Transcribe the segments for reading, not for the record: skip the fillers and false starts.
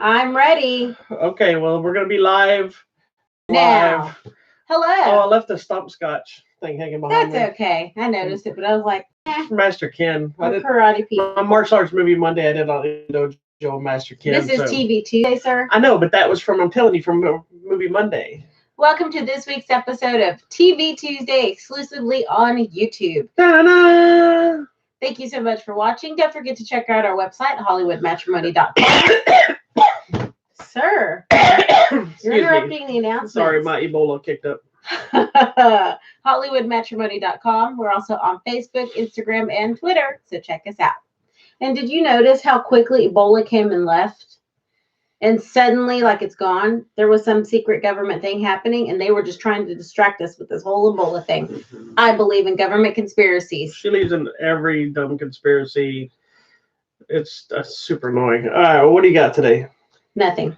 I'm ready. Okay, well, we're going to be live. Now. Hello. Oh, I left the stopscotch thing hanging behind me. That's okay. I noticed it, but I was like, Master Ken. We're karate people. My martial arts movie Monday, I did on Dojo Master Ken. This is TV Tuesday, sir. I know, but that was from, I'm telling you, from movie Monday. Welcome to this week's episode of TV Tuesday, exclusively on YouTube. Da-da! Thank you so much for watching. Don't forget to check out our website, hollywoodmatrimony.com. Sir, you're interrupting the announcement. Sorry, my Ebola kicked up. hollywoodmatrimony.com. We're also on Facebook, Instagram, and Twitter, so check us out. And did you notice how quickly Ebola came and left? And suddenly, like it's gone, there was some secret government thing happening, and they were just trying to distract us with this whole Ebola thing. I believe in government conspiracies. She believes in every dumb conspiracy. It's super annoying. All right, well, what do you got today? Nothing.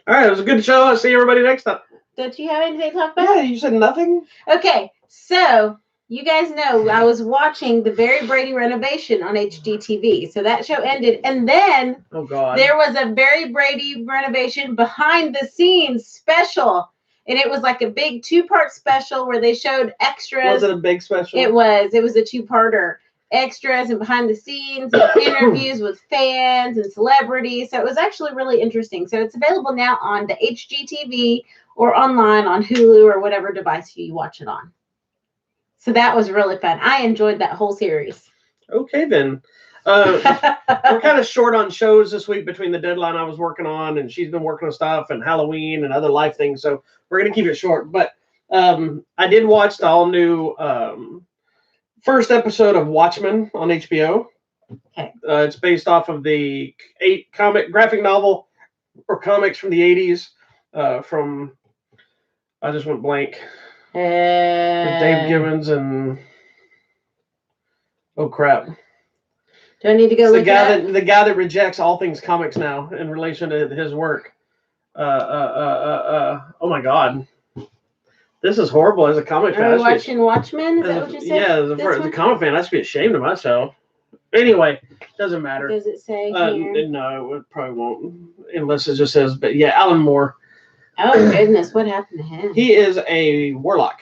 All right, it was a good show. I'll see everybody next time. Don't you have anything to talk about? Yeah, you said nothing? Okay, so you guys know I was watching the Very Brady renovation on HGTV. So that show ended. And then there was a Very Brady renovation behind the scenes special. And it was like a big 2-part special where they showed extras. Was it a big special? It was. It was a 2-parter. Extras and behind the scenes and interviews with fans and celebrities. So it was actually really interesting. So it's available now on the HGTV or online on Hulu or whatever device you watch it on. So that was really fun. I enjoyed that whole series. Okay, then. We're kind of short on shows this week between the deadline I was working on, and she's been working on stuff, and Halloween and other life things. So we're going to keep it short. But I did watch the all-new first episode of Watchmen on HBO. Okay. It's based off of the graphic novel or comics from the 80s from, I just went blank. With Dave Gibbons and oh crap! Do I need to go look at the guy that rejects all things comics now in relation to his work? Oh my God, this is horrible. As a comic fan, are you watching Watchmen? Is that what you said? Yeah, as a comic fan, I should be ashamed of myself. Anyway, doesn't matter. Does it say here? No, it probably won't, unless it just says. But yeah, Alan Moore. Oh goodness, what happened to him? He is a warlock.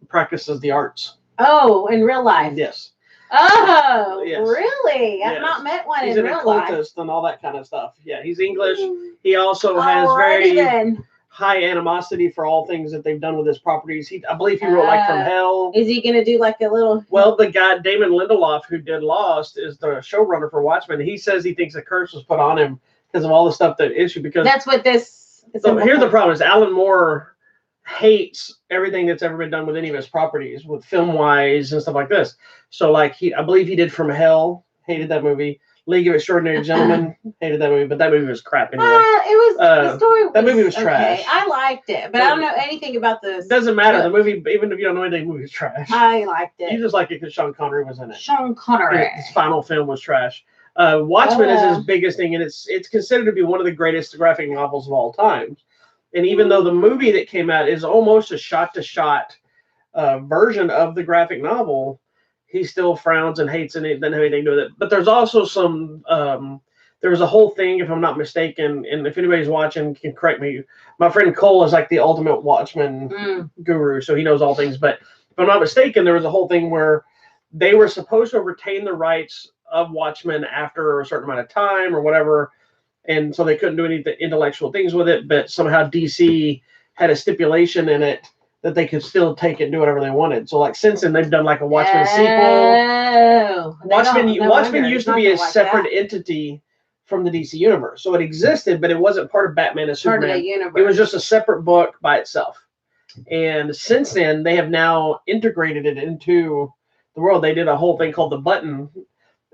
Practices the arts. Oh, in real life? Yes. Oh, yes. Really? Yes. I've not met one he's in real life. He's an occultist and all that kind of stuff. Yeah, he's English. He also has very high animosity for all things that they've done with his properties. I believe he wrote like From Hell. Is he going to do like a little... Well, the guy, Damon Lindelof, who did Lost, is the showrunner for Watchmen. He says he thinks a curse was put on him because of all the stuff that issued. Because that's what this... So here's the problem: is Alan Moore hates everything that's ever been done with any of his properties, with film-wise and stuff like this. So, like I believe he did From Hell, hated that movie. League of Extraordinary Gentlemen, hated that movie, but that movie was crap anyway. It was the story. That movie was trash. I liked it, but I don't know anything about this. Doesn't matter. The movie, even if you don't know anything, the movie was trash. I liked it. You just liked it because Sean Connery was in it. Sean Connery. His final film was trash. Watchmen is his biggest thing, and it's considered to be one of the greatest graphic novels of all time. And even though the movie that came out is almost a shot-to-shot version of the graphic novel, he still frowns and hates it and doesn't have anything to do with it. But there's also some, there was a whole thing, if I'm not mistaken, and if anybody's watching can correct me, my friend Cole is like the ultimate Watchmen guru, so he knows all things. But if I'm not mistaken, there was a whole thing where they were supposed to retain the rights of Watchmen after a certain amount of time or whatever, and so they couldn't do any intellectual things with it, but somehow DC had a stipulation in it that they could still take it and do whatever they wanted. So like since then they've done like a Watchmen sequel. Watchmen used to be a separate entity from the DC universe. So it existed, but it wasn't part of Batman and Superman. Part of the universe. It was just a separate book by itself. And since then they have now integrated it into the world. They did a whole thing called the Button,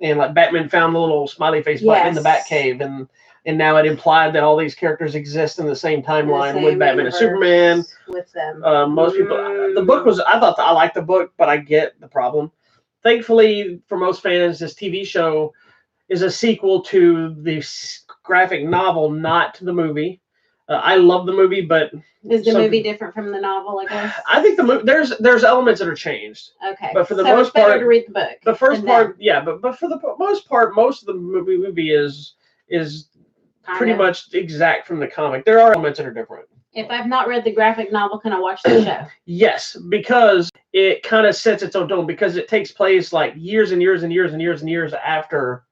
and like Batman found the little smiley face button in the Batcave, and now it implied that all these characters exist in the same timeline with Batman and Superman. With them. Most people, the book was, I liked the book, but I get the problem. Thankfully, for most fans, this TV show is a sequel to the graphic novel, not the movie. I love the movie, but is the movie different from the novel? I guess. I think the movie there's elements that are changed. Okay, but for the most part, better to read the book. The first part, yeah, but for the most part, most of the movie is pretty much exact from the comic. There are elements that are different. If I've not read the graphic novel, can I watch the show? Yes, because it kind of sets its own tone, because it takes place like years and years and years and years and years after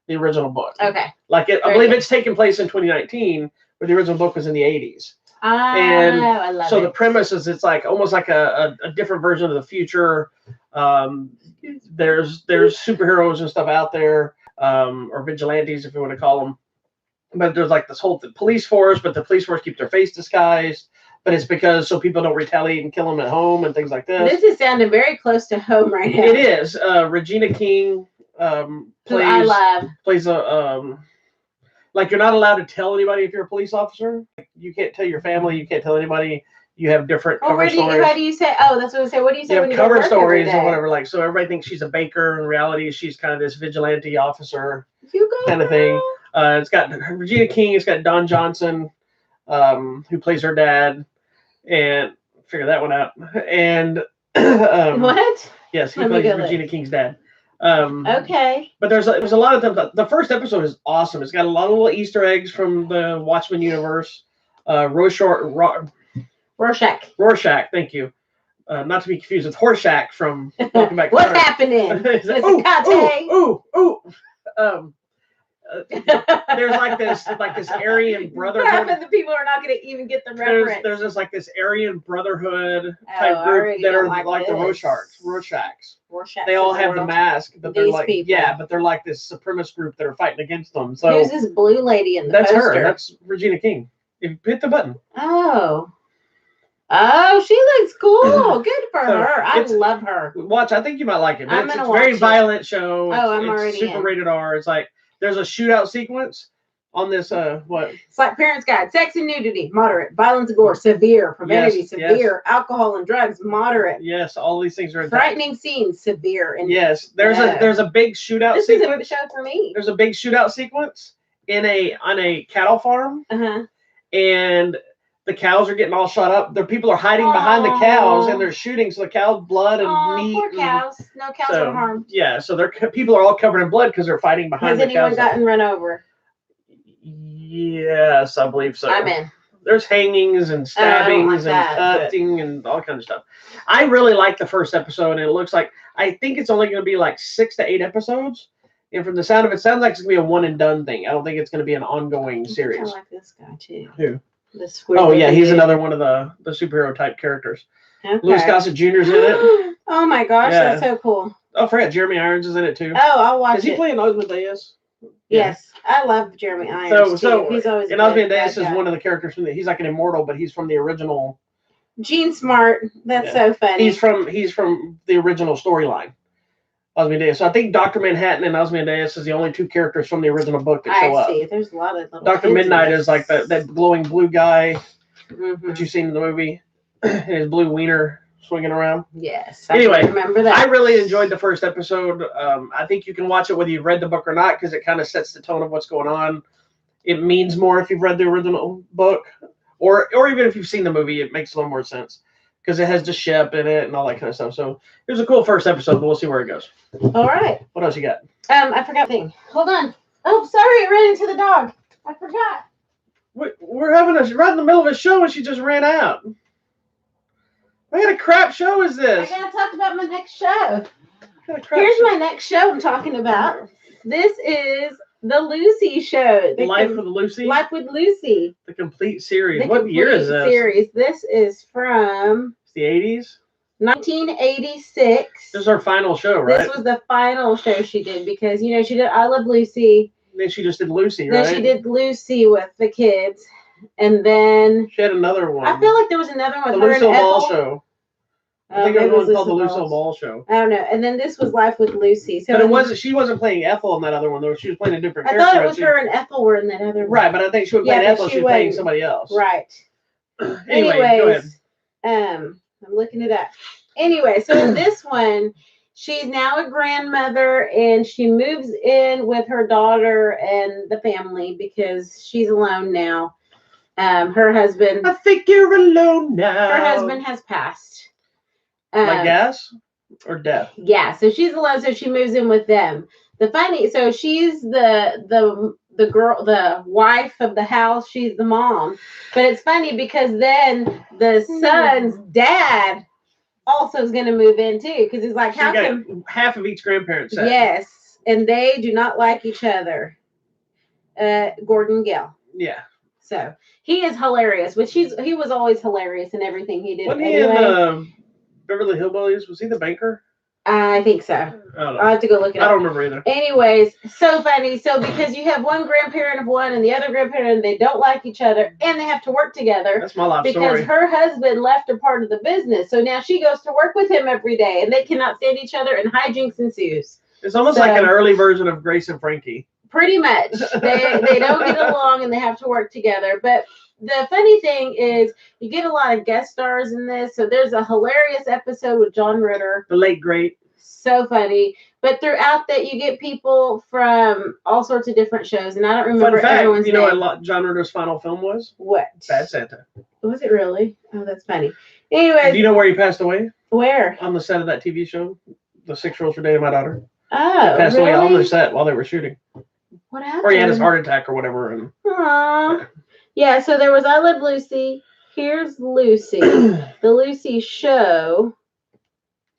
the original book. Okay. Like I believe it's taking place in 2019, where the original book was in the 80s. And I love so it. the premise is it's like almost like a different version of the future. There's superheroes and stuff out there, or vigilantes, if you want to call them. But there's like this whole police force, but the police force keep their face disguised. But it's because so people don't retaliate and kill them at home and things like this. This is sounding very close to home right now. It is. Regina King plays a like, you're not allowed to tell anybody if you're a police officer. You can't tell your family. You can't tell anybody. You have different cover stories. How do you say? Oh, that's what I say. What do you say when you have cover stories or whatever? Like, so everybody thinks she's a baker. In reality, she's kind of this vigilante officer kind of thing. It's got Regina King. It's got Don Johnson, who plays her dad, and figure that one out. And what? Yes, he plays Regina King's dad. Okay. But there's a lot of them. The first episode is awesome. It's got a lot of little Easter eggs from the Watchmen universe. Rorschach, thank you. Not to be confused with Horshack from Welcome Back. What's happening? There's like this Aryan brotherhood. The people are not going to even get the reference. There's this Aryan brotherhood type group that are like the Rorschachs. They all have the mask, but they're like but they're like this supremacist group that are fighting against them. So who's this blue lady in the poster? That's her. That's Regina King. You hit the button. Oh, she looks cool. Good for her. I love her. Watch. I think you might like it. It's a very violent show. I'm already super rated R. It's like there's a shootout sequence on this. What? It's like Parents' Guide: sex and nudity, moderate; violence and gore, severe; profanity, severe; alcohol and drugs, moderate. Yes, all these things are frightening scenes, severe. And yes, there's a big shootout sequence. This is a show for me. There's a big shootout sequence on a cattle farm, and the cows are getting all shot up. The people are hiding behind the cows, and they're shooting. So the cows' blood and meat. Poor cows. No cows were harmed. Yeah, so people are all covered in blood because they're fighting behind the cows. Has anyone gotten run over? Yes, I believe so. I'm in. There's hangings and stabbings and cutting and all kinds of stuff. I really like the first episode, and it looks like I think it's only going to be like 6 to 8 episodes. And from the sound of it, sounds like it's going to be a one and done thing. I don't think it's going to be an ongoing series. I like this guy too. Who? He's another one of the superhero type characters. Okay. Louis Gossett Jr.'s in it. Oh my gosh, that's so cool. Oh, I forgot Jeremy Irons is in it too. Oh, I'll watch it. Is he playing Ozymandias? Yes, I love Jeremy Irons. So he's always. And Ozymandias is one of the characters from he's like an immortal, but he's from the original. Gene Smart. That's so funny. He's from the original storyline. Ozymandias. So I think Dr. Manhattan and Ozymandias is the only 2 characters from the original book that show up. I see. There's a lot of little Dr. Midnight is like that glowing blue guy that you've seen in the movie. His blue wiener swinging around. Yes. Anyway, remember that. I really enjoyed the first episode. I think you can watch it whether you've read the book or not because it kind of sets the tone of what's going on. It means more if you've read the original book, or even if you've seen the movie, it makes a little more sense. Because it has the ship in it and all that kind of stuff. So it was a cool first episode, but we'll see where it goes. All right. What else you got? I forgot thing. Hold on. Oh, sorry, I ran into the dog. I forgot. We're having right in the middle of a show and she just ran out. What kind of crap show is this? I gotta talk about my next show. Here's my next show I'm talking about. This is the Lucy Show. Life with Lucy? Life with Lucy. The complete series. What year is this? Series. This is from the 80s? 1986. This is her final show, right? This was the final show she did because, she did I Love Lucy. Then she just did Lucy, right? Then she did Lucy with the kids. And then she had another one. I feel like there was another one. The Lucille Ball Show. I think it was called the Lucille Ball Show. I don't know. And then this was Life with Lucy. So but she wasn't playing Ethel in that other one though. She was playing a different character. I thought it was her and Ethel were in that other one. Right, but I think she was playing Ethel. She was playing somebody else. Right. Anyway, go ahead. I'm looking it up. Anyway, so in this one, she's now a grandmother and she moves in with her daughter and the family because she's alone now. Her husband. I think you're alone now. Her husband has passed. Like gas or death? Yeah, so she's alone, so she moves in with them. So she's the the wife of the house, she's the mom. But it's funny because then the son's dad also is going to move in too, because he's like, So how you got come? half of each grandparent set. Yes, and they do not like each other. Gordon Gale. Yeah. So he is hilarious, which he was always hilarious in everything he did. Wasn't he anyway. in Beverly Hillbillies? Was he the banker? I think so. I'll have to go look it up. I don't remember either. Anyways, so funny. So because you have one grandparent of one and the other grandparent, and they don't like each other, and they have to work together. That's my life because story. her husband left her part of the business, so now she goes to work with him every day, and they cannot stand each other, and hijinks ensues. It's almost like an early version of Grace and Frankie. Pretty much, they don't get along, and they have to work together. But the funny thing is, you get a lot of guest stars in this. So there's a hilarious episode with John Ritter, the late great. So funny. But throughout that, you get people from all sorts of different shows, and I don't remember everyone's name. You know what John Ritter's final film was? What? Bad Santa. Was it really? Oh, that's funny. Anyway, do you know where he passed away? Where? On the set of that TV show, The 6 Rules for Dating My Daughter. Oh, he passed away on the set while they were shooting. What happened? Or he had his heart attack or whatever. And aww. Yeah, so there was I Love Lucy. Here's Lucy. The Lucy Show.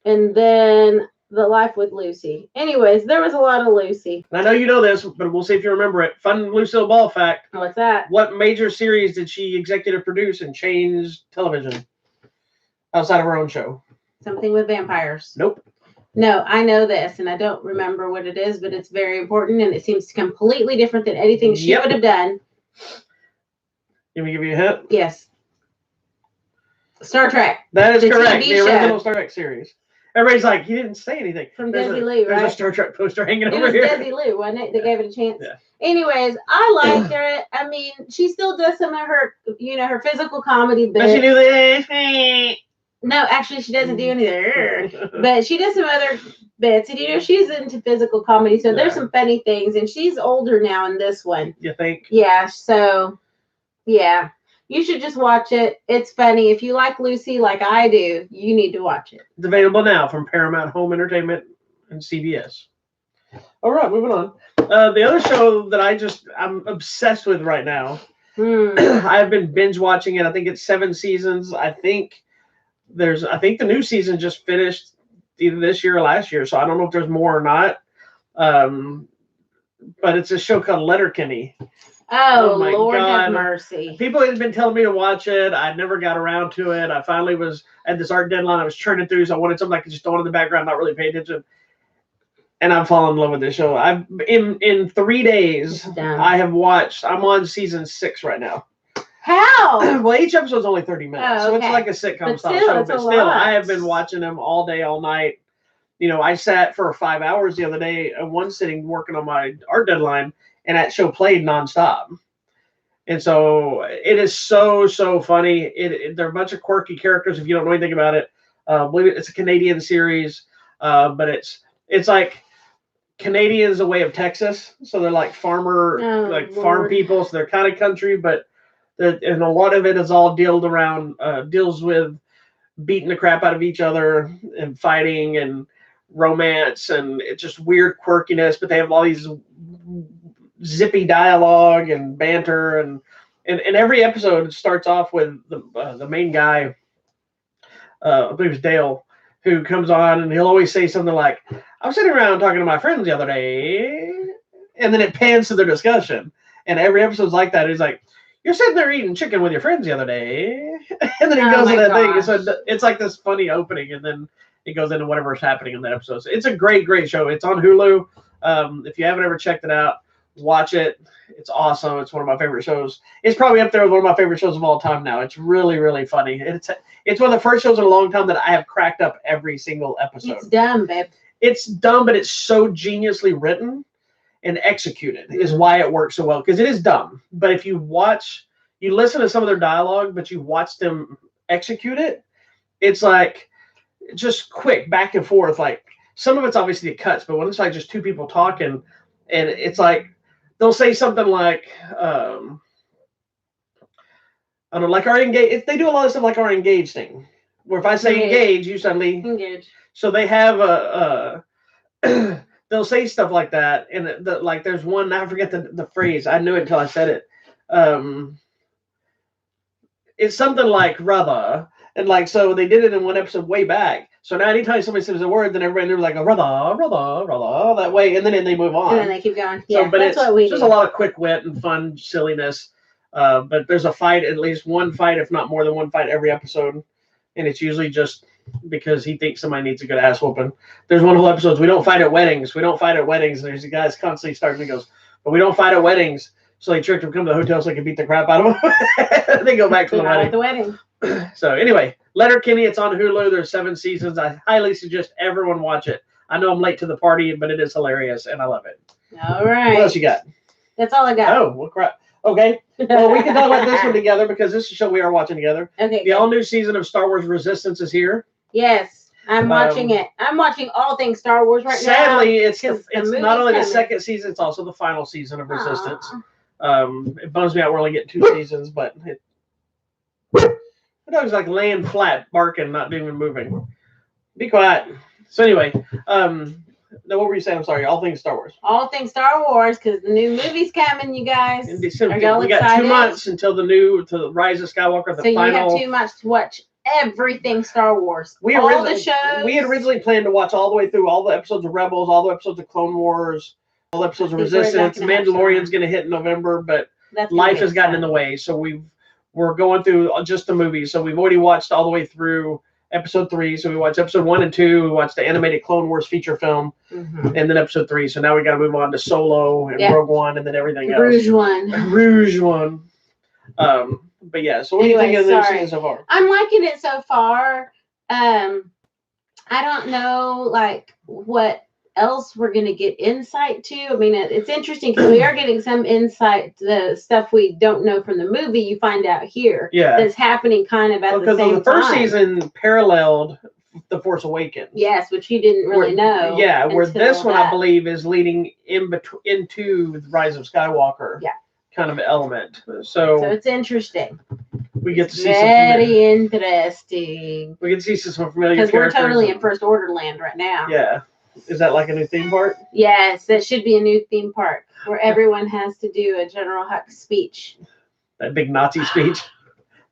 And then The Life with Lucy. Anyways, there was a lot of Lucy. I know you know this, but we'll see if you remember it. Fun Lucille Ball fact. What's that? What major series did she executive produce and change television outside of her own show? Something with vampires. Nope. No, I know this, and I don't remember what it is, but it's very important, and it seems completely different than anything she would have done. Let me give you a hint. Yes. Star Trek. That is correct. The original Star Trek series. Everybody's like, he didn't say anything. From Desi Lou, right? There's a Star Trek poster hanging over here. It was Desi Lou, wasn't it? They gave it a chance. Yeah. Anyways, I liked her. I mean, she still does some of her, her physical comedy bits. But she do this. No, actually, she doesn't do anything. But she does some other bits. And, she's into physical comedy. So there's some funny things. And she's older now in this one. You think? Yeah. So, yeah. You should just watch it. It's funny. If you like Lucy like I do, you need to watch it. It's available now from Paramount Home Entertainment and CBS. All right, moving on. The other show that I'm obsessed with right now. I've been binge watching it. I think it's 7 seasons. I think the new season just finished either this year or last year, so I don't know if there's more or not. But it's a show called Letterkenny. Oh my Lord, God. Have mercy. People had been telling me to watch it. I never got around to it. I finally was at this art deadline. I was churning through, so I wanted something I could just throw on in the background, not really pay attention. And I'm falling in love with this show. I've in 3 days, I'm on season 6 right now. How? Well, each episode's only 30 minutes, so it's like a sitcom style show. But still, I have been watching them all day, all night. I sat for 5 hours the other day in one sitting working on my art deadline, and that show played nonstop. And so it is so funny. There are a bunch of quirky characters if you don't know anything about it. Believe it, it's a Canadian series, but it's like Canadians a way of Texas. So they're like farm people. So they're kind of country, but and a lot of it is all deals with beating the crap out of each other and fighting and romance, and it's just weird quirkiness, but they have all these zippy dialogue and banter, and every episode starts off with the main guy, I believe it's Dale, who comes on, and he'll always say something like, I was sitting around talking to my friends the other day, and then it pans to their discussion, and every episode's like that. He's like, you're sitting there eating chicken with your friends the other day, and then he goes to that thing. So it's like this funny opening, and then it goes into whatever's happening in that episode. So it's a great show. It's on Hulu. If you haven't ever checked it out, watch it. It's awesome. It's one of my favorite shows. It's probably up there with one of my favorite shows of all time now. It's really, really funny. It's one of the first shows in a long time that I have cracked up every single episode. It's dumb, babe. It's dumb, but it's so geniusly written and executed is why it works so well. Because it is dumb. But if you listen to some of their dialogue, but you watch them execute it, it's like just quick back and forth. Like some of it's obviously cuts, but when it's like just two people talking, and it's like they'll say something like, I don't know, like our engage. They do a lot of stuff like our engage thing, where if I say engage, you suddenly engage. So they have they'll say stuff like that, and like there's one, I forget the phrase. I knew it until I said it. It's something like "rubber," and like so they did it in one episode way back. So now anytime somebody says a word, then everybody they're like a rubber that way, and then they move on. And then they keep going. Yeah, so, but that's it's what we just do. a lot of quick wit and fun silliness. But there's a fight, at least one fight, if not more than one fight, every episode, and it's usually just because he thinks somebody needs a good ass whooping. There's one whole episode, we don't fight at weddings. We don't fight at weddings. And there's a guy's constantly starting to goes, but we don't fight at weddings. So they tricked him to come to the hotel so they could beat the crap out of him. They go back to the wedding. At the wedding. So anyway, Letterkenny, it's on Hulu. There's 7 seasons. I highly suggest everyone watch it. I know I'm late to the party, but it is hilarious and I love it. All right. What else you got? That's all I got. Oh, well, crap. Okay. Well, we can talk about this one together because this is a show we are watching together. Okay. The all-new season of Star Wars Resistance is here. Yes, I'm watching it. I'm watching all things Star Wars right sadly, now. it's not only the second season, it's also the final season of Resistance. It bums me out we're only getting 2 seasons, but the dog's like laying flat, barking, not even moving. Be quiet. So anyway, now what were you saying? I'm sorry. All things Star Wars. All things Star Wars, because the new movie's coming, you guys. In December. Are y'all we got excited? 2 months until the Rise of Skywalker. The so final. You have 2 months to watch everything Star Wars. We all the shows. We had originally planned to watch all the way through all the episodes of Rebels, all the episodes of Clone Wars, all the episodes of Resistance. Mandalorian's going to hit in November, but life has gotten in the way. So we're going through just the movies. So we've already watched all the way through episode 3. So we watched episode 1 and 2. We watched the animated Clone Wars feature film, and then episode 3. So now we got to move on to Solo and Rogue One, and then everything else. Rouge One. But yeah. So what do you think of this season so far? I'm liking it so far. I don't know like what else we're going to get insight to. I mean, it's interesting because we are getting some insight to the stuff we don't know from the movie. You find out here that's happening kind of at the same time. Because the first season paralleled The Force Awakens. Yes, which you didn't really know. Yeah, where this one, I believe, is leading into the Rise of Skywalker kind of element. So it's interesting. We get to see very interesting. We get to see some familiar characters. Because we're totally in First Order land right now. Yeah. Is that like a new theme park? Yes, that should be a new theme park where everyone has to do a General Hux speech. That big Nazi speech.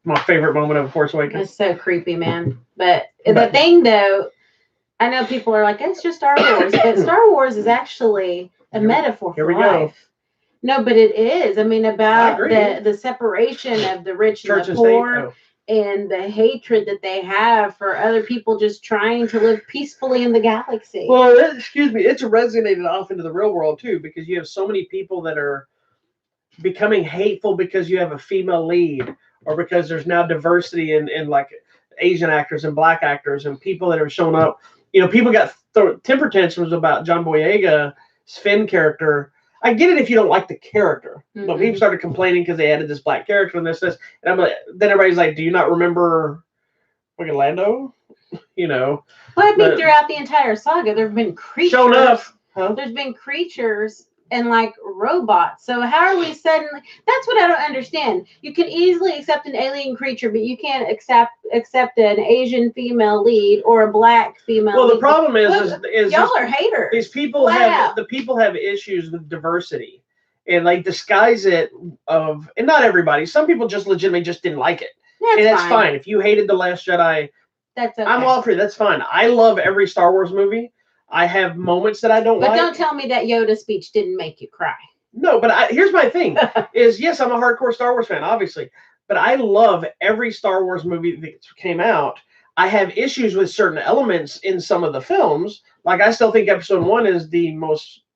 My favorite moment of Force Awakens. It's so creepy, man. But the thing, though, I know people are like, it's just Star Wars. But Star Wars is actually a metaphor for life. No, but it is. I mean, about the separation of the rich and the poor. And the hatred that they have for other people just trying to live peacefully in the galaxy. Well, it's resonated off into the real world too, because you have so many people that are becoming hateful because you have a female lead, or because there's now diversity in like Asian actors and black actors and people that have shown up. You know, people got temper tantrums about John Boyega's Finn character. I get it if you don't like the character, but people started complaining because they added this black character and this, and I'm like, then everybody's like, "Do you not remember fucking Lando?" You know. Well, I think throughout the entire saga, there've been creatures. Shown up. Huh? There's been creatures and like robots. So how are we suddenly? That's what I don't understand. You can easily accept an alien creature, but you can't accept an Asian female lead or a black female. Well, lead. The problem is y'all are haters. These people have issues with diversity, and like disguise it and not everybody. Some people just legitimately just didn't like it, that's fine. If you hated The Last Jedi, that's okay. I'm all for it. That's fine. I love every Star Wars movie. I have moments that I don't like. But don't tell me that Yoda speech didn't make you cry. No, but here's my thing: is yes, I'm a hardcore Star Wars fan, obviously, but I love every Star Wars movie that came out. I have issues with certain elements in some of the films. Like I still think Episode 1 is the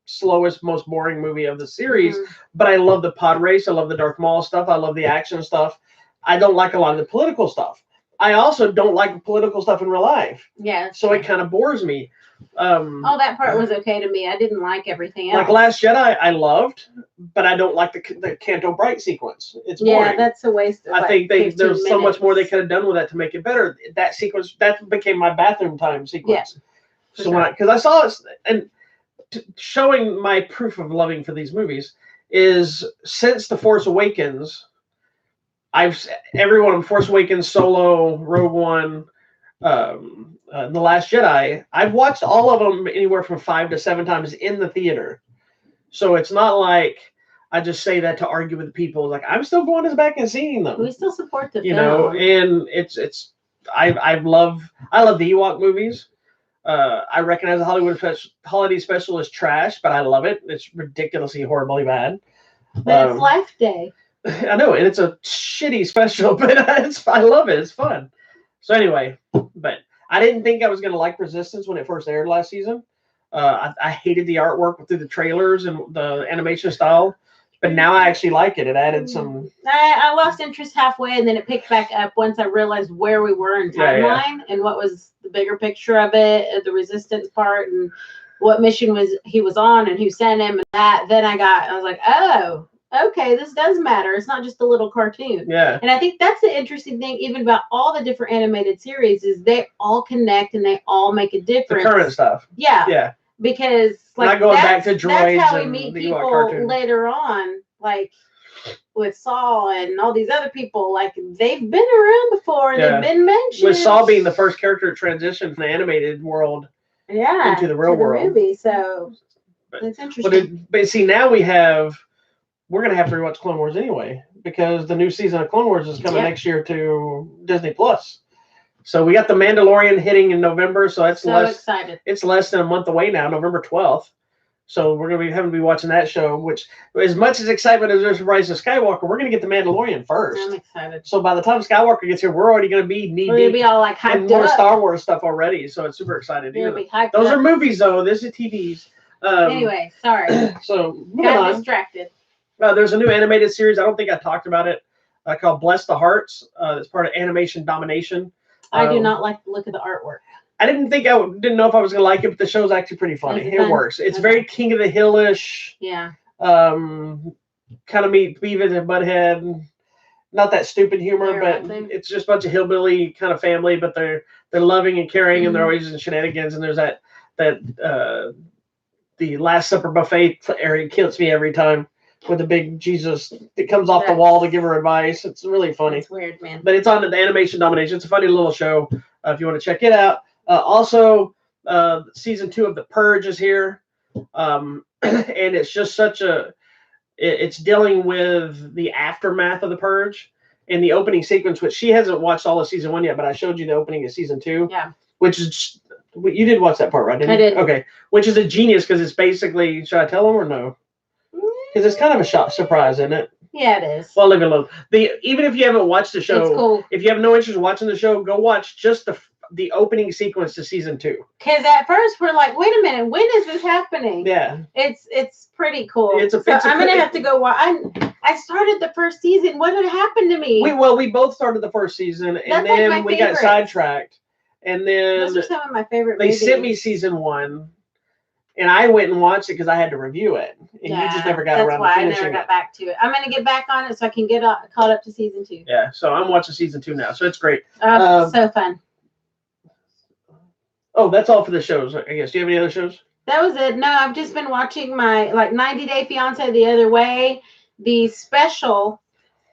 slowest, most boring movie of the series. But I love the pod race. I love the Darth Maul stuff. I love the action stuff. I don't like a lot of the political stuff. I also don't like political stuff in real life. Yeah. So it kind of bores me. That part was okay to me. I didn't like everything else. Like Last Jedi, I loved, but I don't like the Canto Bright sequence. It's boring. Yeah, that's a waste of I think there's so much more they could have done with that to make it better. That sequence, that became my bathroom time sequence. Yeah, so because I saw it, and showing my proof of loving for these movies is since The Force Awakens, everyone Force Awakens, Solo, Rogue One, The Last Jedi. I've watched all of them anywhere from 5 to 7 times in the theater. So it's not like I just say that to argue with people. Like, I'm still going back and seeing them. We still support the you film. know, and I love the Ewok movies. I recognize the holiday special is trash, but I love it. It's ridiculously horribly bad. But it's Life Day. I know, and it's a shitty special, but I love it. It's fun. So anyway, but I didn't think I was going to like Resistance when it first aired last season. I hated the artwork through the trailers and the animation style, but now I actually like it. It added some. I lost interest halfway, and then it picked back up once I realized where we were in timeline and what was the bigger picture of it, the Resistance part, and what mission he was on, and who sent him, and that. Then I was like, oh, okay, this does matter. It's not just a little cartoon. Yeah. And I think that's the interesting thing, even about all the different animated series, is they all connect and they all make a difference. The current stuff. Yeah. Yeah. Because like not going back to droids. That's how we meet people later on, like with Saul and all these other people. Like they've been around before and they've been mentioned. With Saul being the first character to transition from the animated world into the real world. Movie. So it's interesting. But see, now we're going to have to rewatch Clone Wars anyway, because the new season of Clone Wars is coming next year to Disney Plus. So we got The Mandalorian hitting in November, so that's excited. It's less than a month away now, November 12th. So we're going to be having to be watching that show, which, as much as excitement as there's Rise of Skywalker, we're going to get The Mandalorian first. I'm excited. So by the time Skywalker gets here, we're already going to be knee-deep. We're going to be all like hyped and more Star Wars stuff already, so it's super excited. We're going to be hyped Those are movies, though. This is TVs. Anyway, sorry. So got distracted. There's a new animated series. I don't think I talked about it. Called Bless the Hearts. It's part of Animation Domination. I do not like the look of the artwork. I didn't know if I was gonna like it, but the show's actually pretty funny. It works. It's very King of the Hill-ish. Yeah. Kind of meet Beavis and Butthead. Not that stupid humor, but it's just a bunch of hillbilly kind of family. But they're loving and caring, and they're always in shenanigans. And there's that the Last Supper buffet area kills me every time. With the big Jesus that comes off the wall to give her advice. It's really funny. It's weird, man. But it's on the Animation Domination. It's a funny little show if you want to check it out. Also, season 2 of The Purge is here. And it's just it's dealing with the aftermath of The Purge and the opening sequence, which she hasn't watched all of season 1 yet, but I showed you the opening of season 2. Yeah. Which is, you did watch that part, right? Didn't you? I did. Okay. Which is a genius because it's basically, should I tell them or no? Because it's kind of a surprise, isn't it? Yeah, it is. Well, leave it alone. Even if you haven't watched the show, it's cool. If you have no interest in watching the show, go watch just the opening sequence to season 2. Because at first we're like, wait a minute, when is this happening? Yeah. It's pretty cool. I'm gonna have to go watch. I started the first season. What had happened to me? We both started the first season, and then we got sidetracked, and then those are some of my favorite. They sent me season 1. And I went and watched it because I had to review it, and you just never got around to finishing it. I never got back to it. I'm gonna get back on it so I can get caught up to season 2. Yeah, so I'm watching season 2 now, so it's great. So fun. Oh, that's all for the shows, I guess. Do you have any other shows? That was it. No, I've just been watching my 90 Day Fiance the other way. The special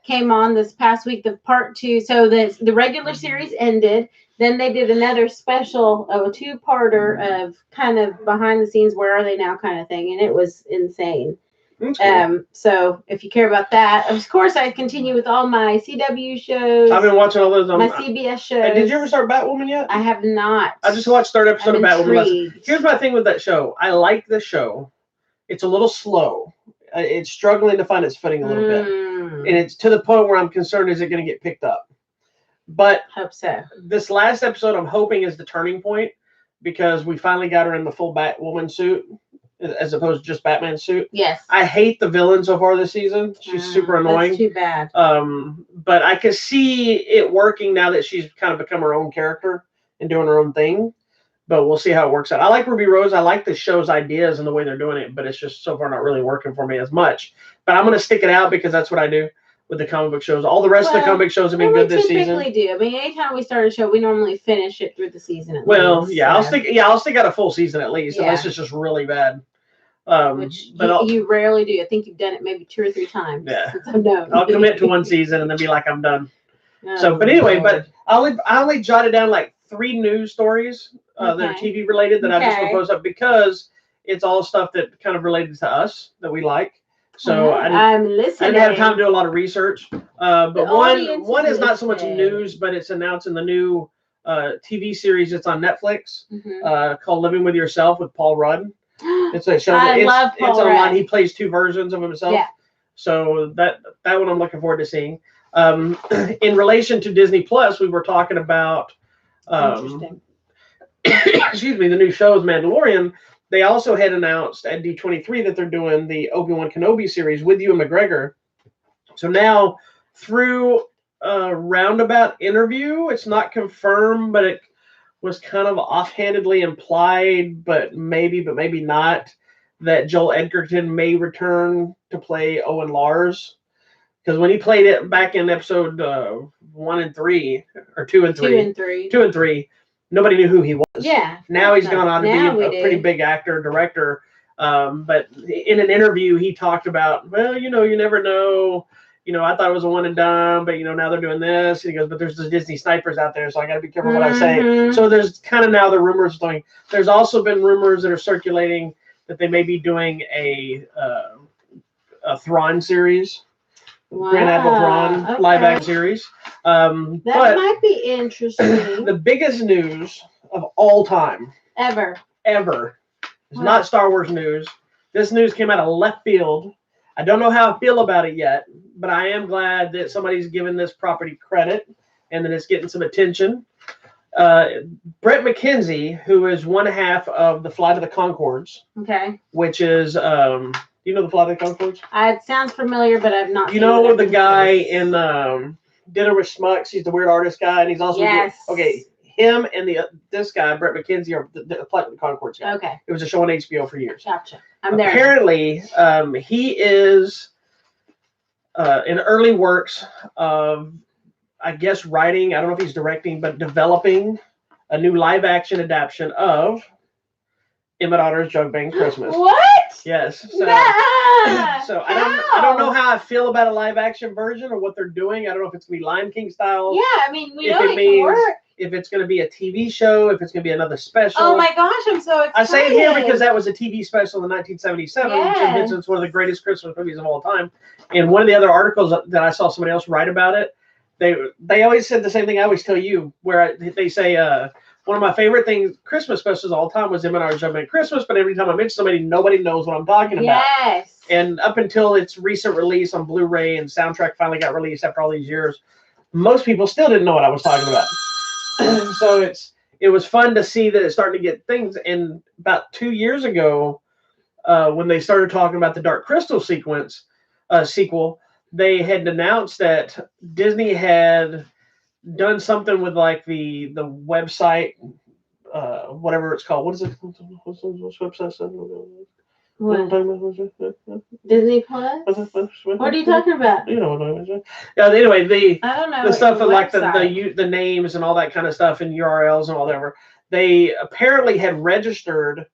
came on this past week, the part 2. So the regular series ended. Then they did another special of a 2-parter of kind of behind the scenes, where are they now kind of thing. And it was insane. Cool. So if you care about that, of course, I continue with all my CW shows. I've been watching all those. My CBS shows. Did you ever start Batwoman yet? I have not. I just watched third episode of Batwoman. Here's my thing with that show. I like the show. It's a little slow. It's struggling to find its footing a little bit. And it's to the point where I'm concerned, is it going to get picked up? But hope so. This last episode, I'm hoping, is the turning point, because we finally got her in the full Batwoman suit as opposed to just Batman suit. Yes. I hate the villain so far this season. She's super annoying. That's too bad. But I can see it working now that she's kind of become her own character and doing her own thing. But we'll see how it works out. I like Ruby Rose. I like the show's ideas and the way they're doing it, but it's just so far not really working for me as much. But I'm going to stick it out because that's what I do with the comic book shows. All the rest of the comic book shows have been good this season. We typically do. I mean, anytime we start a show, we normally finish it through the season. I'll stick out a full season at least, unless it's just really bad. Which you rarely do. I think you've done it maybe 2 or 3 times. Yeah. Since I've known. I'll commit to one season and then be like, I'm done. But anyway, but I only jotted down like 3 news stories that are Okay. TV related that I just want Okay. to post up because it's all stuff that kind of related to us that we like. So I'm I listening. didn't have time to do a lot of research. But The one audience is not so much listening. news, but it's announcing the new TV series that's on Netflix Mhm. called Living with Yourself with Paul Rudd. It's a show. I love Paul It's online. Rudd. He plays 2 versions of himself. Yeah. So that one I'm looking forward to seeing. In relation to Disney Plus, we were talking about Interesting. excuse me, the new show is Mandalorian. They also had announced at D23 that they're doing the Obi-Wan Kenobi series with Ewan McGregor. So now, through a roundabout interview, it's not confirmed, but it was kind of offhandedly implied, but maybe not, that Joel Edgerton may return to play Owen Lars. Because when he played it back in episode 1 and 3, or 2 and 3, 2 and 3, 2 and 3, nobody knew who he was. Yeah. Now he's gone on to be a pretty big actor, director. But in an interview, he talked about, well, you never know. I thought it was a one and done, but now they're doing this. And he goes, but there's the Disney snipers out there, so I got to be careful what I say. So there's kind of now the rumors going. There's also been rumors that are circulating that they may be doing a Thrawn series. Wow. Grand Admiral Thrawn live action series. That might be interesting. The biggest news of all time ever is not Star Wars news. This news came out of left field. I don't know how I feel about it yet, but I am glad that somebody's given this property credit and that it's getting some attention. Brett McKenzie, who is one half of the Flight of the Conchords, which is you know the Flight of the Conchords? It sounds familiar, but I've not. You know the guy in Dinner with Schmucks? He's the weird artist guy, and he's also him and this guy Brett McKenzie are the Flight of the Conchords guy. Okay, it was a show on HBO for years. Gotcha. I'm there. Apparently, he is in early works of, I guess, writing. I don't know if he's directing, but developing a new live action adaptation of Emmett Otter's Jug Bang Christmas. What? Yes. So, so I don't know how I feel about a live action version or what they're doing. I don't know if it's gonna be Lion King style. Yeah, I mean, we know it can work. If it's going to be a TV show, if it's going to be another special. Oh my gosh, I'm so excited. I say it here because that was a TV special in 1977, which is one of the greatest Christmas movies of all time. And one of the other articles that I saw somebody else write about it, they always said the same thing I always tell you, where they say one of my favorite things, Christmas specials of all time, was Emmett Otter's Jug Bang Christmas, but every time I mention somebody, nobody knows what I'm talking about. Yes. And up until its recent release on Blu-ray and soundtrack finally got released after all these years, most people still didn't know what I was talking about. So it was fun to see that it's starting to get things. And about 2 years ago, when they started talking about the Dark Crystal sequel, they had announced that Disney had done something with like the website, whatever it's called. What is it? What's website? What? Disney Plus? What are you talking about? You know what I mean. Yeah. Anyway, I don't know the stuff of like the names and all that kind of stuff and URLs and whatever. They apparently had registered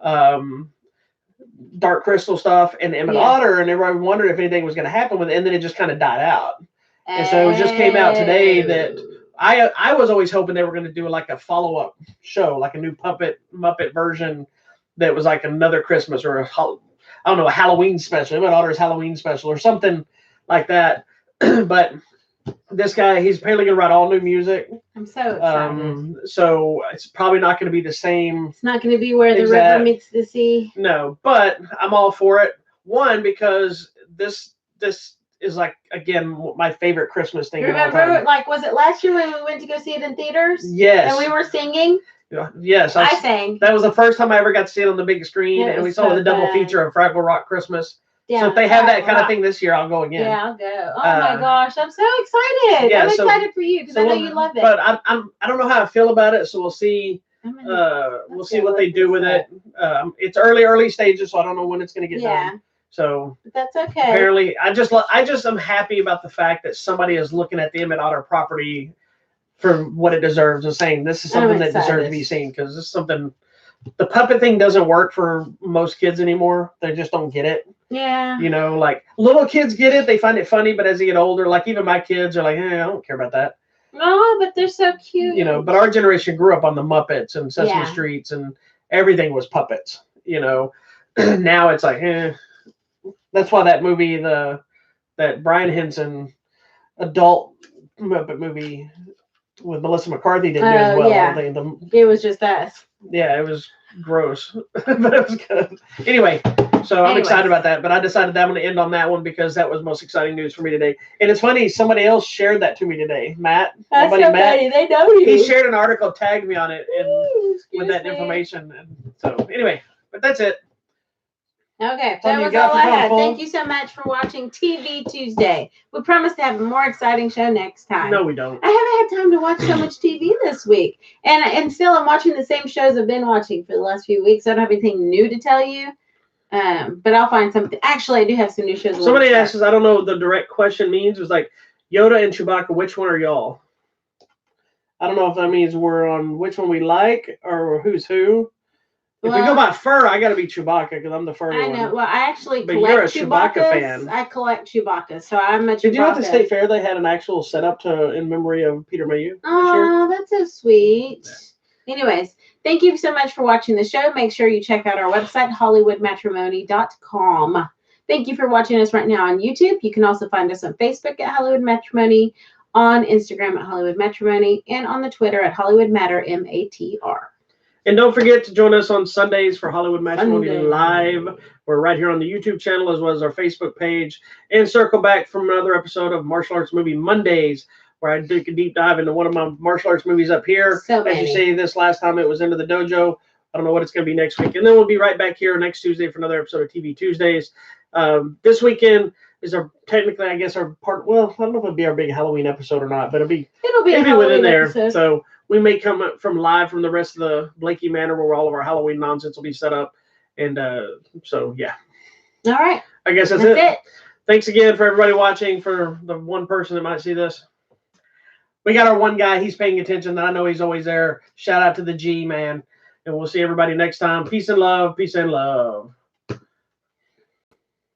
Dark Crystal stuff and Emmett Otter, and everybody wondered if anything was going to happen with it, and then it just kind of died out. And so it just came out today that I was always hoping they were going to do like a follow-up show, like a new Muppet version that was like another Christmas or a Halloween special, Emmett Otter's Halloween special or something like that. But this guy, he's apparently going to write all new music. I'm so excited. So it's probably not going to be the same. It's not going to be where the river meets the sea. No, but I'm all for it. One, because this is like, again, my favorite Christmas thing. Remember, like, was it last year when we went to go see it in theaters? Yes. And we were singing? Yes. I sang. That was the first time I ever got to see it on the big screen, and we saw the double feature of Fraggle Rock Christmas. Yeah, so if they have that kind of thing this year, I'll go again. Yeah, I'll go. Oh my gosh, I'm so excited! Yeah, I'm excited for you because I know you love it. But I don't know how I feel about it, so we'll see. We'll see what they do with it. It's early stages, so I don't know when it's going to get done. So but that's okay. Apparently, I just am happy about the fact that somebody is looking at the Emmett Otter property for what it deserves and saying this is something that deserves to be seen, because this is something. The puppet thing doesn't work for most kids anymore. They just don't get it. Yeah. You know, like little kids get it. They find it funny, but as they get older, like even my kids are like, I don't care about that. Oh, but they're so cute. You know, but our generation grew up on the Muppets and Sesame Yeah. Streets, and everything was puppets. You know, now it's like, That's why that movie, that Brian Henson adult Muppet movie with Melissa McCarthy didn't do as well. Yeah. I don't think It was just us. yeah, it was gross, but it was good. Anyway, so I'm excited about that. But I decided that I'm going to end on that one because that was most exciting news for me today. And it's funny, somebody else shared that to me today. Matt, That's so Matt, funny. They know you. he shared an article, tagged me on it, and with that me. information. And so anyway, but that's it. Okay, Tell that me, was you got all your I phone had. full? Thank you so much for watching TV Tuesday. We promise to have a more exciting show next time. No, we don't. I haven't had time to watch so much TV this week. And still I'm watching the same shows I've been watching for the last few weeks. I don't have anything new to tell you. But I'll find something. Actually, I do have some new shows. Somebody asked us, I don't know what the direct question means. It was like, Yoda and Chewbacca, which one are y'all? I don't know if that means we're on which one we like or who's who. If we go by fur, I got to be Chewbacca because I'm the furry one. I know. Well, I actually but collect you're a Chewbacca fan. I collect Chewbacca, so I'm a Chewbacca. Did you know at the State Fair they had an actual setup in memory of Peter Mayhew? Oh, that's so sweet. Yeah. Anyways, thank you so much for watching the show. Make sure you check out our website, HollywoodMatrimony.com. Thank you for watching us right now on YouTube. You can also find us on Facebook at Hollywood Matrimony, on Instagram at Hollywood Matrimony, and on the Twitter at Hollywood Matter, MATR. And don't forget to join us on Sundays for Hollywood Matrimony Live. We're right here on the YouTube channel as well as our Facebook page. And circle back from another episode of Martial Arts Movie Mondays, where I take a deep dive into one of my martial arts movies up here. As you say, this last time it was Into the Dojo. I don't know what it's going to be next week. And then we'll be right back here next Tuesday for another episode of TV Tuesdays. This weekend is technically, I guess, our part. Well, I don't know if it'll be our big Halloween episode or not, but it'll be within there. Episode. So we may come from live from the rest of the Blakey Manor where all of our Halloween nonsense will be set up. And so, yeah. All right. I guess that's it. Thanks again for everybody watching, for the one person that might see this. We got our one guy. He's paying attention. I know he's always there. Shout out to the G, man. And we'll see everybody next time. Peace and love. Peace and love.